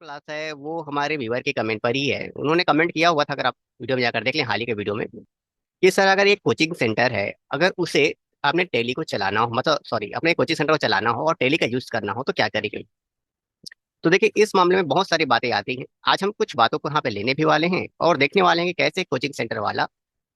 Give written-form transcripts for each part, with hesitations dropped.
Class है वो हमारे व्यूअर के कमेंट पर ही है। उन्होंने कमेंट किया हुआ था, अगर आप वीडियो में जाकर देख लें, हाल ही के वीडियो में, कि सर अगर एक कोचिंग सेंटर है, अगर उसे आपने टेली को चलाना हो, मतलब सॉरी, अपने कोचिंग सेंटर को चलाना हो और टेली का यूज करना हो तो क्या करेंगे। तो देखिए, इस मामले में बहुत सारी बातें आती हैं। आज हम कुछ बातों को यहाँ पे लेने भी वाले हैं और देखने वाले हैं कि कैसे कोचिंग सेंटर वाला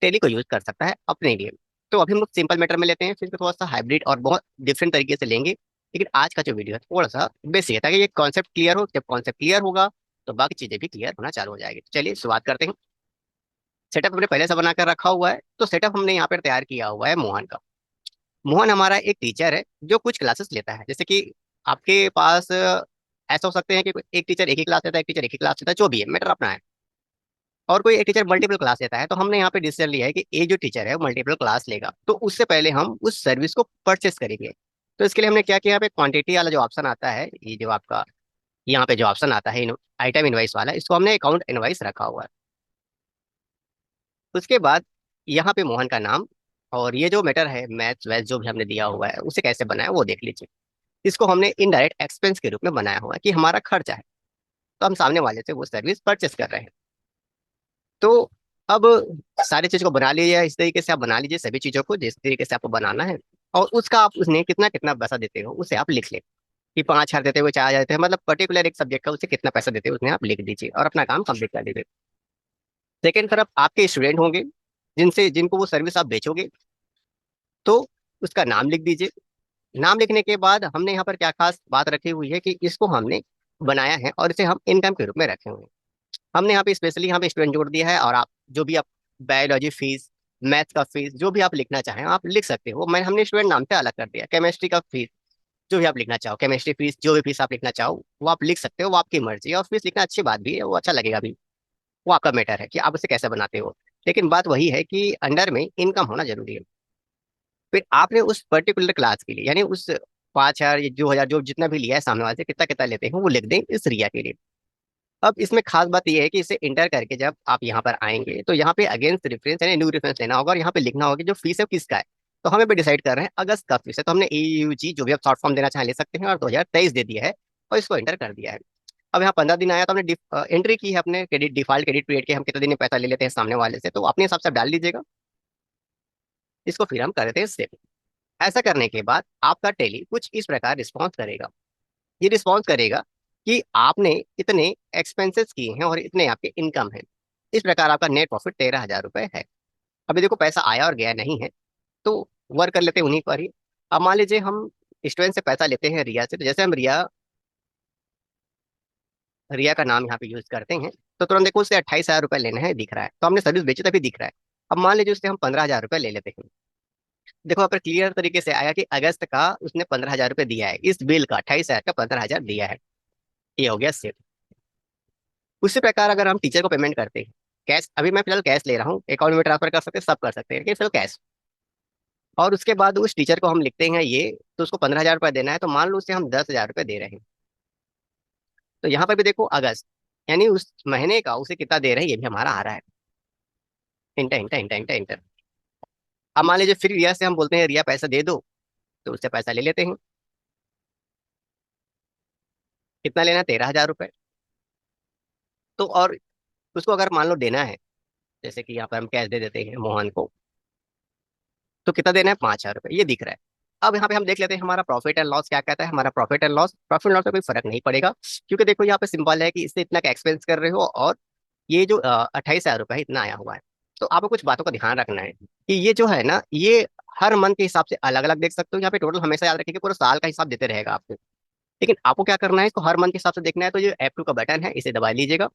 टेली को यूज कर सकता है अपने लिए। तो अभी हम लोग सिंपल मैटर में लेते हैं, फिर थोड़ा सा हाइब्रिड और बहुत डिफरेंट तरीके से लेंगे। लेकिन आज का जो वीडियो है थोड़ा सा बेसिक है, ताकि ये कॉन्सेप्ट क्लियर हो। जब कॉन्सेप्ट क्लियर होगा तो बाकी चीजें भी क्लियर होना चालू हो जाएगी। तो चलिए शुरुआत करते हैं। सेटअप हमने पहले से बनाकर रखा हुआ है, तो सेटअप हमने यहाँ पर तैयार किया हुआ है मोहन का। मोहन हमारा एक टीचर है जो कुछ क्लासेस लेता है। जैसे कि आपके पास ऐसा हो सकते हैं कि एक टीचर एक ही क्लास लेता है, एक टीचर एक ही क्लास लेता है, जो भी है मैटर अपना है। और कोई एक टीचर मल्टीपल क्लास लेता है, तो हमने यहाँ पे डिसीजन लिया है कि ये जो टीचर है वो मल्टीपल क्लास लेगा, तो उससे पहले हम उस सर्विस को परचेस करेंगे। तो इसके लिए हमने क्या किया, यहाँ पे क्वांटिटी वाला जो ऑप्शन आता है, ये जो आपका यहाँ पे जो ऑप्शन आता है आइटम इनवाइस वाला, इसको हमने अकाउंट इनवाइस रखा हुआ है। उसके बाद यहाँ पे मोहन का नाम, और ये जो मैटर है मैथ्स वैथ जो भी हमने दिया हुआ है उसे कैसे बनाया वो देख लीजिए। इसको हमने इनडायरेक्ट एक्सपेंस के रूप में बनाया हुआ है कि हमारा खर्चा है, तो हम सामने वाले से वो सर्विस परचेस कर रहे हैं। तो अब सारी चीज को बना लीजिए, इस तरीके से आप बना लीजिए सभी चीजों को जिस तरीके से आपको बनाना है। और उसका आप उसने कितना कितना पैसा देते हो उसे आप लिख ले, कि 5,000 देते हुए 4,000 देते हैं, मतलब पर्टिकुलर एक सब्जेक्ट का उसे कितना पैसा देते हो उसने आप लिख दीजिए और अपना काम कंप्लीट कर दीजिए। सेकेंड तरफ आपके स्टूडेंट होंगे जिनको वो सर्विस आप बेचोगे, तो उसका नाम लिख दीजिए। नाम लिखने के बाद हमने यहाँ पर क्या खास बात रखी हुई है कि इसको हमने बनाया है और इसे हम इनकम के रूप में रखे हुए हैं। हमने यहाँ पे स्पेशली यहाँ पे स्टूडेंट जोड़ दिया है, और आप जो भी आप बायोलॉजी फीस, मैथ्स का फीस जो भी आप लिखना चाहें आप लिख सकते हो। मैं हमने स्टूडेंट नाम से अलग कर दिया। केमिस्ट्री का फीस जो भी आप लिखना चाहो, केमिस्ट्री फीस जो भी फीस आप लिखना चाहो वो आप लिख सकते हो, वो आपकी मर्जी है। और फीस लिखना अच्छी बात भी है, वो अच्छा लगेगा भी, वो आपका मैटर है कि आप उसे कैसे बनाते हो। लेकिन बात वही है कि अंडर में इनकम होना जरूरी है। फिर आपने उस पर्टिकुलर क्लास के लिए, यानी उस 5,000 या 2,000 जो जितना भी लिया है सामने वाले से, कितना कितना लेते हैं वो लिख दें इस रिया के लिए। अब इसमें खास बात यह है कि इसे इंटर करके जब आप यहाँ पर आएंगे तो यहाँ पे अगेंस्ट रेफरेंस यानी न्यू रेफरेंस लेना होगा, और यहाँ पे लिखना होगा कि जो फीस है वो किसका है। तो हमें भी डिसाइड कर रहे हैं अगस्त का फीस है, तो हमने AUG जो भी आप शॉर्ट फॉर्म देना चाहें ले सकते हैं, और 2023 दे दिया है और इसको एंटर कर दिया है। अब यहाँ 15 दिन आया तो हमने एंट्री की है अपने क्रेडिट, डिफॉल्ट क्रेडिट पीरियड के हम कितने दिन में पैसा ले लेते हैं सामने वाले से, तो अपने हिसाब से आप डाल लीजिएगा। इसको फिर हम कर देते हैं सेव। ऐसा करने के बाद आपका टेली कुछ इस प्रकार रिस्पॉन्स करेगा। ये रिस्पॉन्स करेगा कि आपने इतने एक्सपेंसेस किए हैं और इतने आपके इनकम है। इस प्रकार आपका नेट प्रॉफिट 13,000 रुपए है। अभी देखो पैसा आया और गया नहीं है, तो वर्क कर लेते हैं उन्हीं पर ही। अब मान लीजिए हम स्टूडेंट से पैसा लेते हैं रिया से, तो जैसे हम रिया रिया का नाम यहाँ पे यूज करते हैं, तो तुरंत देखो उससे 28,000 रुपये लेने हैं दिख रहा है, तो हमने सर्विस बेची तभी दिख रहा है। अब मान लीजिए उससे हम 15,000 रुपये ले लेते हैं। देखो यहाँ पर क्लियर तरीके से आया कि अगस्त का उसने 15,000 रुपये दिया है, इस बिल का 28,000 का 15,000 दिया है। ये हो गया सेव। उसी प्रकार अगर हम टीचर को पेमेंट करते हैं कैश, अभी मैं फिलहाल कैश ले रहा हूँ, अकाउंट में ट्रांसफर कर सकते हैं, सब कर सकते हैं, लेकिन फिलहाल कैश। और उसके बाद उस टीचर को हम लिखते हैं ये, तो उसको 15,000 रुपये देना है, तो मान लो उसे हम 10,000 रुपये दे रहे हैं। तो यहाँ पर भी देखो अगस्त, यानी उस महीने का उसे कितना दे रहे हैं ये भी हमारा आ रहा है। Inter inter inter inter inter. अब मान लीजिए फिर रिया से हम बोलते हैं रिया पैसा दे दो, तो उससे पैसा ले लेते हैं। कितना लेना है, 13,000 रुपये। तो और उसको अगर मान लो देना है, जैसे कि यहाँ पर हम कैश दे देते हैं मोहन को, तो कितना देना है, 5,000 रुपये, ये दिख रहा है। अब यहाँ पे हम देख लेते हैं हमारा प्रॉफिट एंड लॉस क्या कहता है। हमारा प्रॉफिट एंड लॉस में कोई फर्क नहीं पड़ेगा, क्योंकि देखो यहाँ पे सिंपल है कि इससे इतना का एक्सपेंस कर रहे हो, और ये जो 28,000 रुपये है इतना आया हुआ है। तो आपको कुछ बातों का ध्यान रखना है कि ये जो है ना, ये हर मंथ के हिसाब से अलग अलग देख सकते हो। यहाँ पे टोटल हमेशा याद रखिए कि पूरा साल का हिसाब देते रहेगा आपको। लेकिन आपको क्या करना है, इसको हर मंथ के हिसाब से देखना है, तो ये F2 का बटन है, इसे दबा लीजिएगा।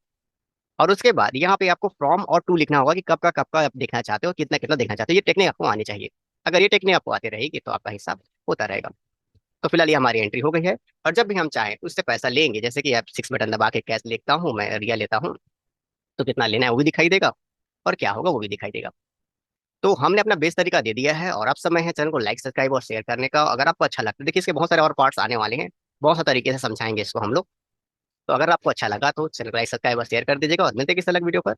और उसके बाद यहाँ पे आपको फ्रॉम और टू लिखना होगा कि कब का आप देखना चाहते हो, कितना कितना देखना चाहते हो। ये टेक्निक आपको आनी चाहिए। अगर ये टेक्निक आपको आती रहेगी तो आपका हिसाब होता रहेगा। तो फिलहाल ये हमारी एंट्री हो गई है। और जब भी हम चाहें उससे पैसा लेंगे, जैसे कि F6 बटन दबा के कैश लिखता हूँ, मैं रिया लेता हूँ, तो कितना लेना है वो भी दिखाई देगा, और क्या होगा वो भी दिखाई देगा। तो हमने अपना बेस तरीका दे दिया है, और अब समय है चैनल को लाइक सब्सक्राइब और शेयर करने का। अगर आपको अच्छा लगता है, देखिए इसके बहुत सारे और पार्ट्स आने वाले हैं, बहुत सारे तरीके से समझाएंगे इसको हम लोग। तो अगर आपको अच्छा लगा तो चैनल को लाइक सब्सक्राइब और शेयर कर दीजिएगा, और मिलते हैं किसी अलग वीडियो पर।